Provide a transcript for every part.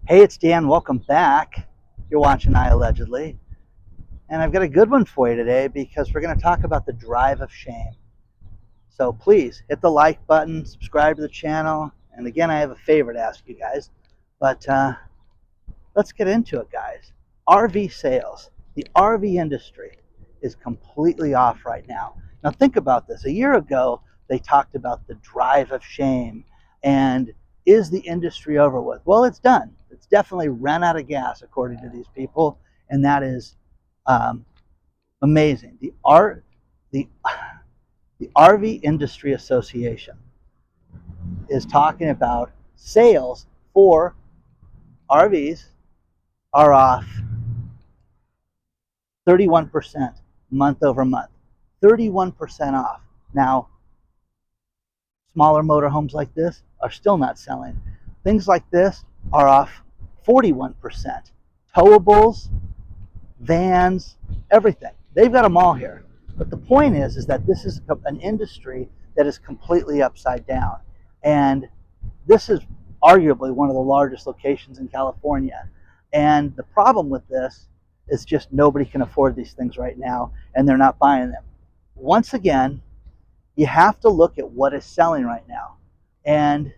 Hey, it's Dan. Welcome back. You're watching iAllegedly. And I've got a good one for you today because we're going to talk about the drive of shame. So please hit the like button, subscribe to the channel. And again, I have a favor to ask you guys. But let's get into it, guys. RV sales. The RV industry is completely off right now. Now think about this. A year ago, they talked about the drive of shame and is the industry over with? Well, it's done. It's definitely ran out of gas, according to these people, and that is amazing. The RV Industry Association is talking about sales for RVs are off 31% month over month. 31% off. Now, smaller motorhomes like this are still not selling. Things like this are off 41%. Towables, vans, everything. They've got them all here. But the point is that this is an industry that is completely upside down. And this is arguably one of the largest locations in California. And the problem with this is just nobody can afford these things right now, and they're not buying them. Once again, you have to look at what is selling right now. And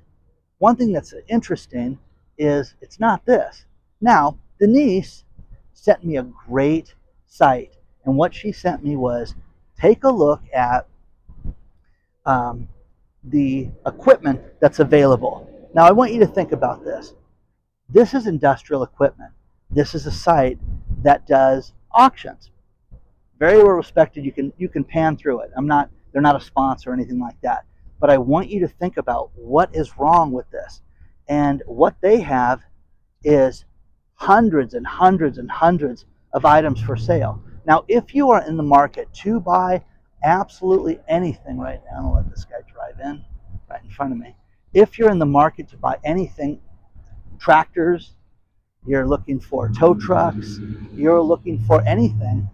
one thing that's interesting is it's not this. Now, Denise sent me a great site, and what she sent me was take a look at the equipment that's available. Now, I want you to think about this. This is industrial equipment. This is a site that does auctions. Very well respected. You can pan through it. They're not a sponsor or anything like that. But I want you to think about what is wrong with this. And what they have is hundreds and hundreds and hundreds of items for sale. Now, if you are in the market to buy absolutely anything right now, I'll let this guy drive in right in front of me. If you're in the market to buy anything, tractors, you're looking for tow trucks, you're looking for anything,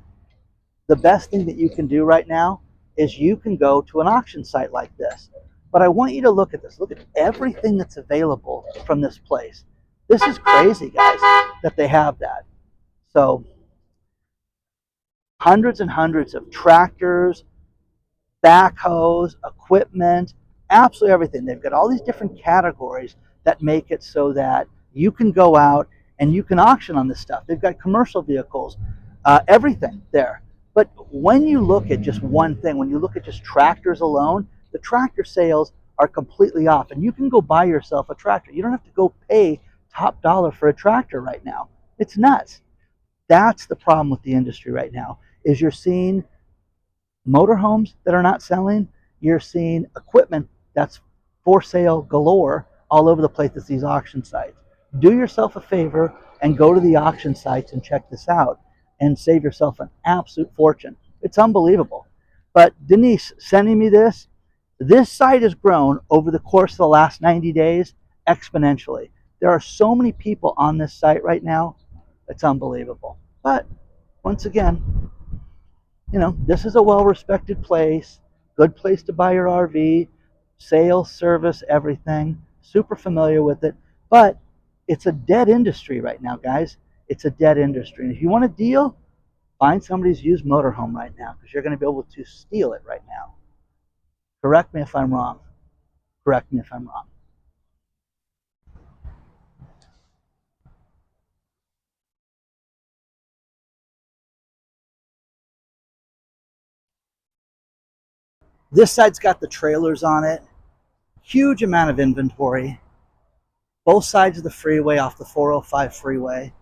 the best thing that you can do right now is you can go to an auction site like this. But I want you to look at this. Look at everything that's available from this place. This is crazy, guys, that they have that. So hundreds and hundreds of tractors, backhoes, equipment, absolutely everything. They've got all these different categories that make it so that you can go out and you can auction on this stuff. They've got commercial vehicles, everything there. But when you look at just one thing, when you look at just tractors alone, the tractor sales are completely off. And you can go buy yourself a tractor. You don't have to go pay top dollar for a tractor right now. It's nuts. That's the problem with the industry right now, is you're seeing motorhomes that are not selling. You're seeing equipment that's for sale galore all over the place at these auction sites. Do yourself a favor and go to the auction sites and check this out and save yourself an absolute fortune. It's unbelievable. But Denise sending me this site has grown over the course of the last 90 days exponentially. There are so many people on this site right now, it's unbelievable. But once again, this is a well-respected place, good place to buy your RV, sales, service, everything, super familiar with it. But it's a dead industry right now, guys. It's a dead industry. And if you want a deal, find somebody's used motorhome right now, because you're going to be able to steal it right now. Correct me if I'm wrong. Correct me if I'm wrong. This side's got the trailers on it. Huge amount of inventory. Both sides of the freeway off the 405 freeway.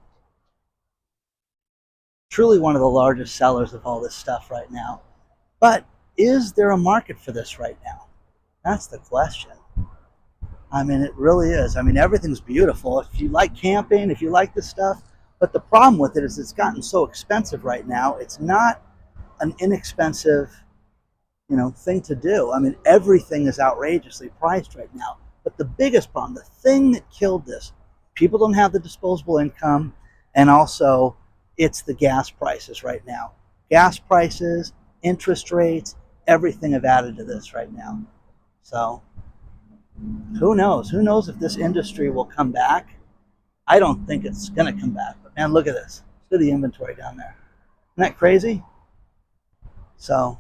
Truly one of the largest sellers of all this stuff right now. But is there a market for this right now? That's the question. I mean, it really is. I mean, everything's beautiful. If you like camping, if you like this stuff, but the problem with it is it's gotten so expensive right now. It's not an inexpensive, thing to do. I mean, everything is outrageously priced right now. But the biggest problem, the thing that killed this, people don't have the disposable income, and also it's the gas prices right now. Gas prices, interest rates, everything have added to this right now. So who knows? Who knows if this industry will come back? I don't think it's going to come back. But man, look at this. Look at the inventory down there. Isn't that crazy? So,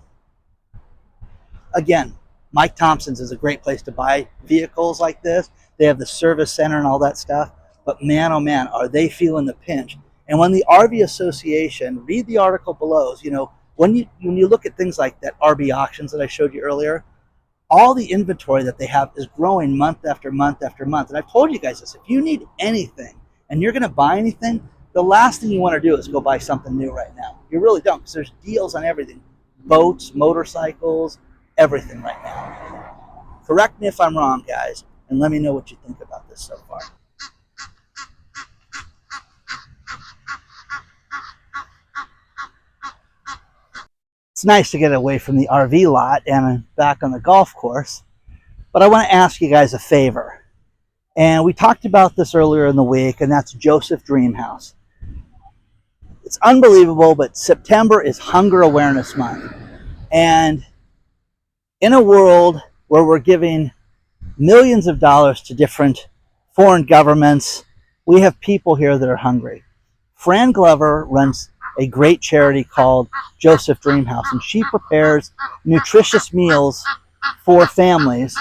again, Mike Thompson's is a great place to buy vehicles like this. They have the service center and all that stuff. But man, oh man, are they feeling the pinch. And when the RV Association, read the article below, you know, when you look at things like that RV auctions that I showed you earlier, all the inventory that they have is growing month after month after month. And I've told you guys this, if you need anything and you're going to buy anything, the last thing you want to do is go buy something new right now. You really don't, because there's deals on everything. Boats, motorcycles, everything right now. Correct me if I'm wrong, guys, and let me know what you think about this so far. It's nice to get away from the RV lot and back on the golf course, but I want to ask you guys a favor. And we talked about this earlier in the week, and that's Joseph Dreamhouse. It's unbelievable, but September is Hunger Awareness Month. And in a world where we're giving millions of dollars to different foreign governments, we have people here that are hungry. Fran Glover runs a great charity called Joseph Dreamhouse, and she prepares nutritious meals for families,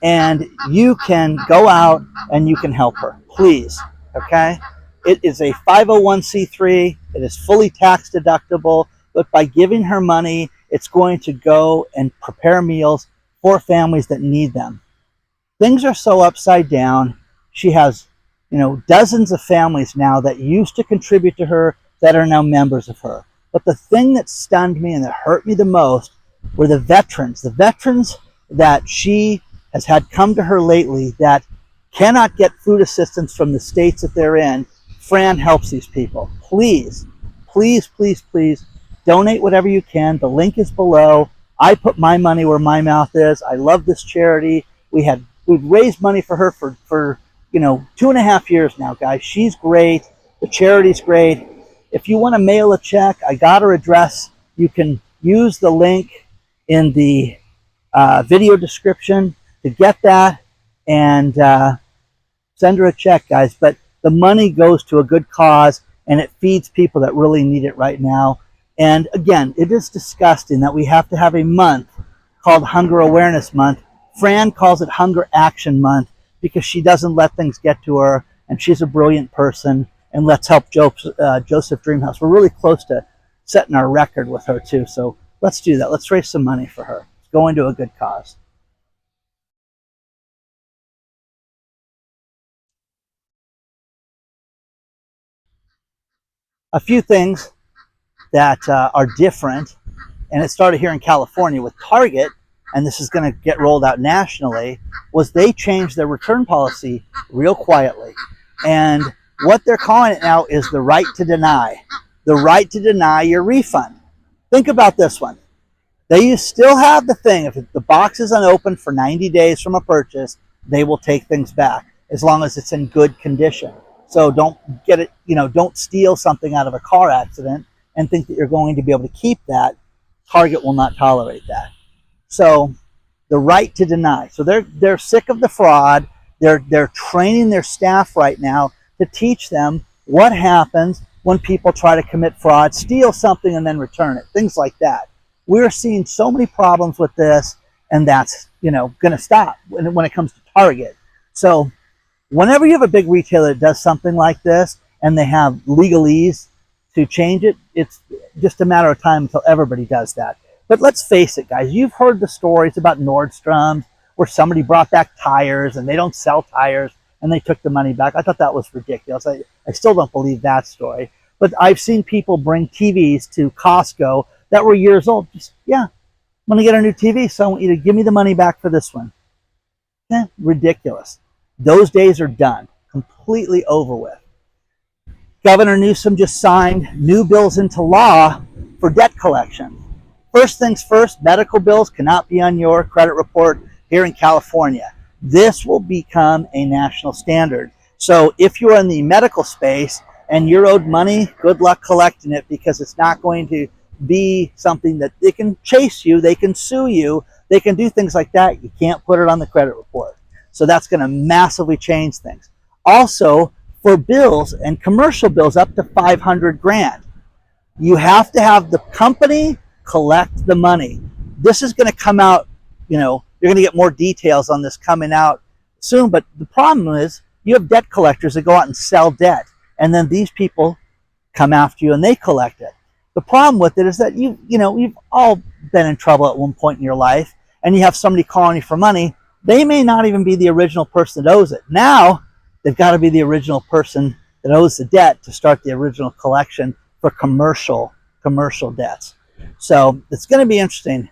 and you can go out and you can help her, please. Okay, it is a 501c3. It is fully tax deductible, but by giving her money, it's going to go and prepare meals for families that need them. Things are so upside down. She has, you know, dozens of families now that used to contribute to her that are now members of her. But the thing that stunned me and that hurt me the most were the veterans that she has had come to her lately that cannot get food assistance from the states that they're in. Fran helps these people. Please, please, please, please donate whatever you can. The link is below. I put my money where my mouth is. I love this charity. We've raised money for her for 2.5 years now, guys. She's great. The charity's great. If you want to mail a check, I got her address. You can use the link in the video description to get that and send her a check, guys. But the money goes to a good cause, and it feeds people that really need it right now. And again, it is disgusting that we have to have a month called Hunger Awareness Month. Fran calls it Hunger Action Month because she doesn't let things get to her, and she's a brilliant person. And let's help Joseph Dreamhouse. We're really close to setting our record with her too, so let's do that. Let's raise some money for her. It's going to a good cause. A few things that are different, and it started here in California with Target, and this is going to get rolled out nationally, was they changed their return policy real quietly. And what they're calling it now is the right to deny. The right to deny your refund. Think about this one. They still have the thing, if the box is unopened for 90 days from a purchase, they will take things back as long as it's in good condition. So don't get it, don't steal something out of a car accident and think that you're going to be able to keep that. Target will not tolerate that. So the right to deny. So they're sick of the fraud. They're training their staff right now to teach them what happens when people try to commit fraud, steal something, and then return it, things like that. We're seeing so many problems with this, and that's going to stop when it comes to Target. So whenever you have a big retailer that does something like this, and they have legalese to change it, it's just a matter of time until everybody does that. But let's face it, guys, you've heard the stories about Nordstrom's where somebody brought back tires, and they don't sell tires, and they took the money back. I thought that was ridiculous. I still don't believe that story. But I've seen people bring TVs to Costco that were years old. Just, yeah, I'm going to get a new TV, so I want you to give me the money back for this one. Ridiculous. Those days are done. Completely over with. Governor Newsom just signed new bills into law for debt collection. First things first, medical bills cannot be on your credit report here in California. This will become a national standard. So if you're in the medical space and you're owed money, good luck collecting it, because it's not going to be something that they can chase you, they can sue you, they can do things like that. You can't put it on the credit report. So that's going to massively change things. Also, for bills and commercial bills up to 500 grand. You have to have the company collect the money. This is going to come out, you're going to get more details on this coming out soon, but the problem is you have debt collectors that go out and sell debt, and then these people come after you and they collect it. The problem with it is that you've all been in trouble at one point in your life, and you have somebody calling you for money. They may not even be the original person that owes it. Now they've got to be the original person that owes the debt to start the original collection for commercial debts. So it's going to be interesting.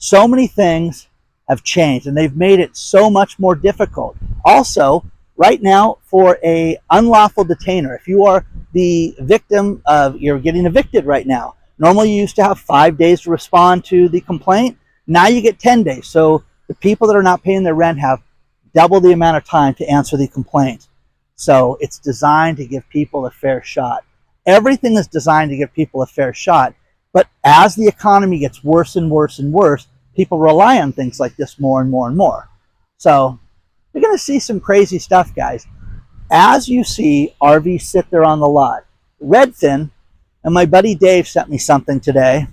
So many things have changed, and they've made it so much more difficult. Also, right now, for a unlawful detainer, if you are the victim of, you're getting evicted right now. Normally you used to have 5 days to respond to the complaint. Now you get 10 days. So the people that are not paying their rent have double the amount of time to answer the complaint. So it's designed to give people a fair shot. Everything is designed to give people a fair shot. But as the economy gets worse and worse and worse, people rely on things like this more and more and more. So you're going to see some crazy stuff, guys. As you see RVs sit there on the lot, Redfin, and my buddy Dave sent me something today,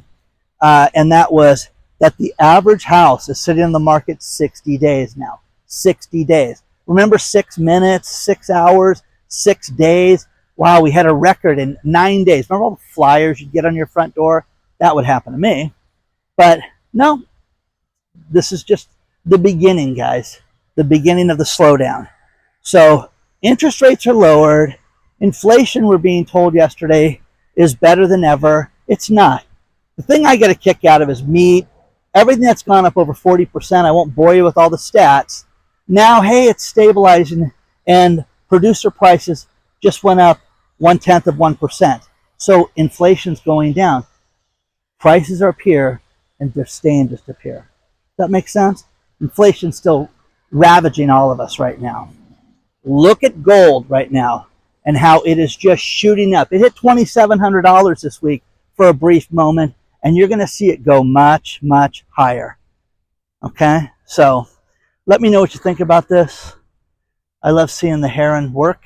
and that was that the average house is sitting on the market 60 days now. 60 days. Remember 6 minutes, 6 hours, 6 days? Wow, we had a record in 9 days. Remember all the flyers you'd get on your front door? That would happen to me. But no, this is just the beginning, guys. The beginning of the slowdown. So interest rates are lowered. Inflation, we're being told yesterday, is better than ever. It's not. The thing I get a kick out of is meat. Everything that's gone up over 40%. I won't bore you with all the stats. Now, hey, it's stabilizing, and producer prices just went up 0.1%. So inflation's going down. Prices are up here, and they're staying just up here. Does that make sense? Inflation's still ravaging all of us right now. Look at gold right now and how it is just shooting up. It hit $2,700 this week for a brief moment, and you're going to see it go much, much higher. Okay? So let me know what you think about this. I love seeing the heron work.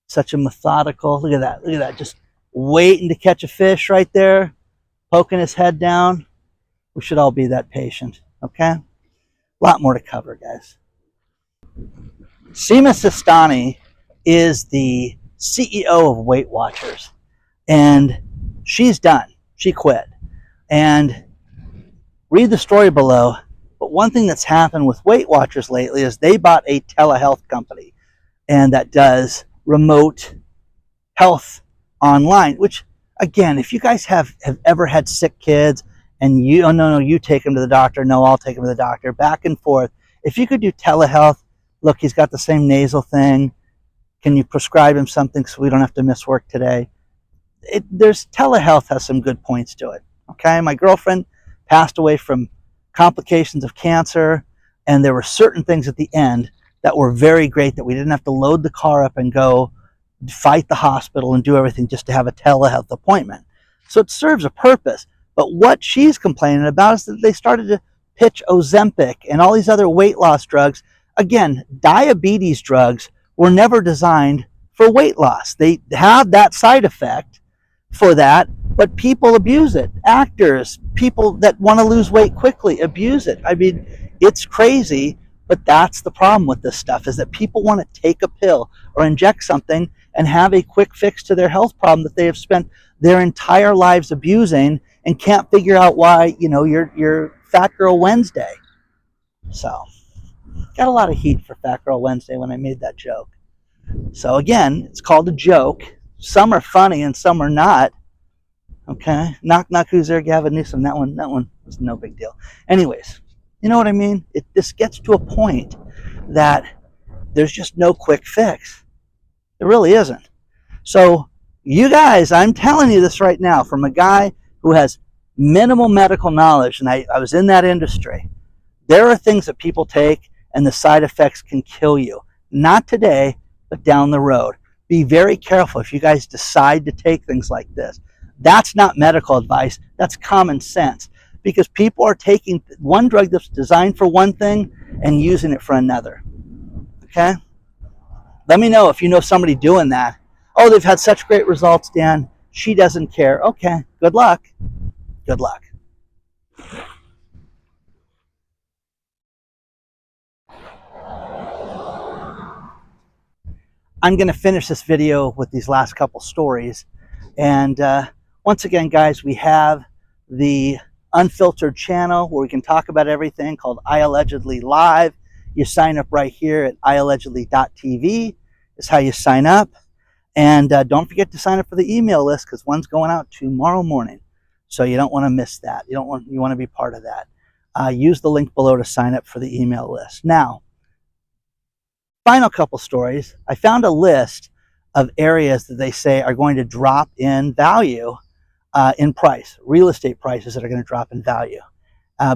Such a methodical, look at that, look at that, just waiting to catch a fish right there, poking his head down. We should all be that patient, okay? A lot more to cover, guys. Seema Sistani is the CEO of Weight Watchers, and she's done. She quit. And read the story below. But one thing that's happened with Weight Watchers lately is they bought a telehealth company, and that does remote health online, which, again, if you guys have ever had sick kids and you take them to the doctor, no, I'll take them to the doctor, back and forth. If you could do telehealth, look, he's got the same nasal thing. Can you prescribe him something so we don't have to miss work today? Telehealth has some good points to it. Okay, my girlfriend passed away from complications of cancer, and there were certain things at the end that were very great that we didn't have to load the car up and go fight the hospital and do everything just to have a telehealth appointment. So it serves a purpose. But what she's complaining about is that they started to pitch Ozempic and all these other weight loss drugs. Again, diabetes drugs were never designed for weight loss. They have that side effect for that, but people abuse it. Actors, people that want to lose weight quickly abuse it. I mean, it's crazy, but that's the problem with this stuff, is that people want to take a pill or inject something and have a quick fix to their health problem that they have spent their entire lives abusing and can't figure out why, you're Fat Girl Wednesday. So, got a lot of heat for Fat Girl Wednesday when I made that joke. So again, it's called a joke. Some are funny and some are not. Okay? Knock, knock, who's there? Gavin Newsom. That one was no big deal. Anyways, you know what I mean? This gets to a point that there's just no quick fix. There really isn't. So, you guys, I'm telling you this right now from a guy who has minimal medical knowledge, and I was in that industry. There are things that people take, and the side effects can kill you. Not today, but down the road. Be very careful if you guys decide to take things like this. That's not medical advice. That's common sense. Because people are taking one drug that's designed for one thing and using it for another. Okay? Let me know if you know somebody doing that. Oh, they've had such great results, Dan. She doesn't care. Okay, good luck. Good luck. I'm going to finish this video with these last couple stories. And once again, guys, we have the unfiltered channel where we can talk about everything called iAllegedly Live. You sign up right here at iAllegedly.tv is how you sign up. And don't forget to sign up for the email list because one's going out tomorrow morning. So you don't want to miss that. You want to be part of that. Use the link below to sign up for the email list. Now, final couple stories. I found a list of areas that they say are going to drop in value in price, real estate prices that are going to drop in value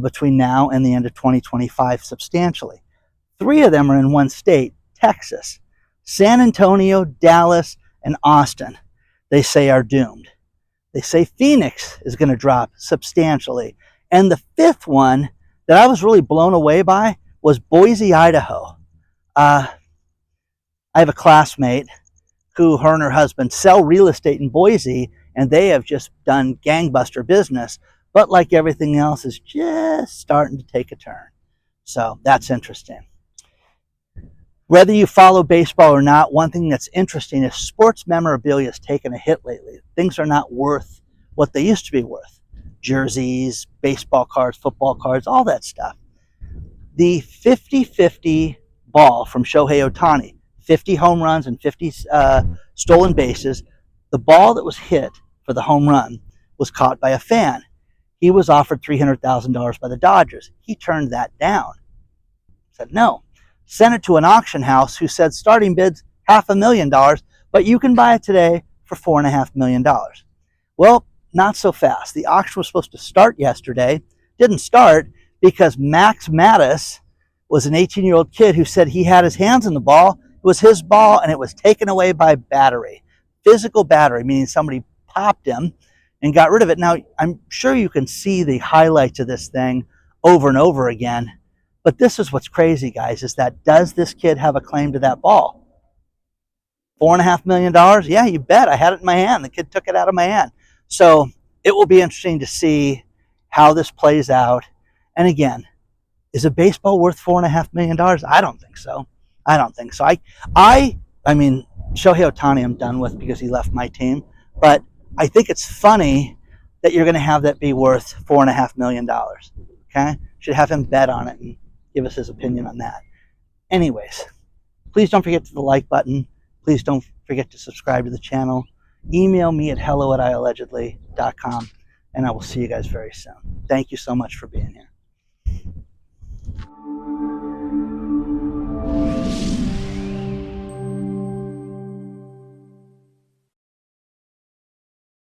between now and the end of 2025 substantially. 3 of them are in one state, Texas. San Antonio, Dallas, and Austin, they say are doomed. They say Phoenix is going to drop substantially. And the 5th one that I was really blown away by was Boise, Idaho. I have a classmate who, her and her husband, sell real estate in Boise, and they have just done gangbuster business. But like everything else, is just starting to take a turn. So that's interesting. Whether you follow baseball or not, one thing that's interesting is sports memorabilia has taken a hit lately. Things are not worth what they used to be worth. Jerseys, baseball cards, football cards, all that stuff. The 50-50 ball from Shohei Ohtani, 50 home runs and 50 stolen bases, the ball that was hit for the home run was caught by a fan. He was offered $300,000 by the Dodgers. He turned that down. Said no. Sent it to an auction house who said starting bid's $500,000, but you can buy it today for $4.5 million. Well, not so fast. The auction was supposed to start yesterday. Didn't start because Max Mattis was an 18-year-old kid who said he had his hands in the ball. It was his ball, and it was taken away by battery. Physical battery, meaning somebody popped him and got rid of it. Now, I'm sure you can see the highlights of this thing over and over again. But this is what's crazy, guys, is that does this kid have a claim to that ball? $4.5 million? Yeah, you bet. I had it in my hand. The kid took it out of my hand. So it will be interesting to see how this plays out. And again, is a baseball worth $4.5 million? I don't think so. I don't think so. I mean, Shohei Ohtani I'm done with because he left my team. But I think it's funny that you're going to have that be worth $4.5 million. Okay? Should have him bet on it and give us his opinion on that. Anyways, please don't forget to the like button. Please don't forget to subscribe to the channel. Email me at hello@iallegedly.com, and I will see you guys very soon. Thank you so much for being here.